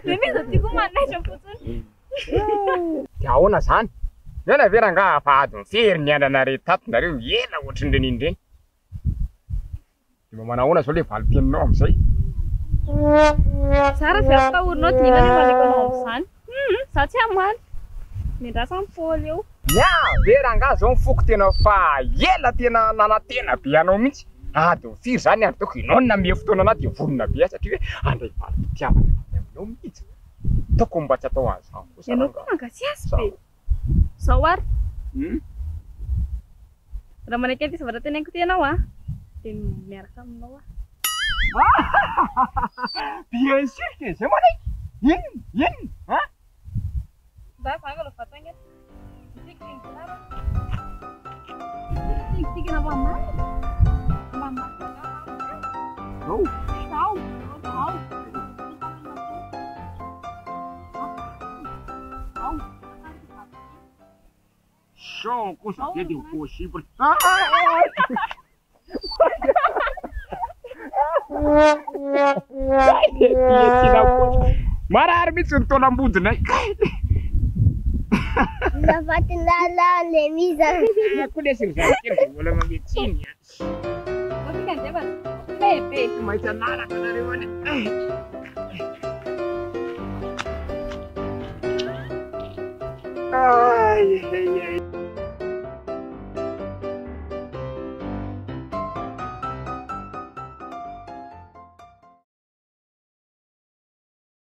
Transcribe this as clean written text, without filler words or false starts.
Lemeza tiako manaitra fotsiny. Dia ahoana zany? Ena ve rangaha afahady mifery ny andranareo tato nareo ela ohatrin'ireny indreny. Dia mba manahoana zao le valim-piainanao amin'izay? Tsara fe atahorinao dina ny malekanao amin'izany. Za tsy hamaly. Miandrasa ny Paoly eo. Be rangaha zao mifoko tena fa ela tena nanantena be anao mihitsy. Dia mifiry zany ary toko ianao no name fotoana anaty dia vonona be satria hoe andray valim-pitiavana aminao mihitsy. Toko mba tsy atao an'izany kosa. Ianao koa mangasiasy be. Zao ary. Raha manaiky ty zavatra tenaiko tenao dia miaraka aminao Bien sûr que c'est moi. Hein? Bah, ça va le fatanga. Tinggi na mama. Mama. Oh. Tahu. Show cosa che di possibile. Marahary mihitsy ny taona ambodinay. Nafatinala le miza. Koa lesy ny zanakely mbola mametsiny. Tapi kan dia bebe. Mahita lalaka nareo any.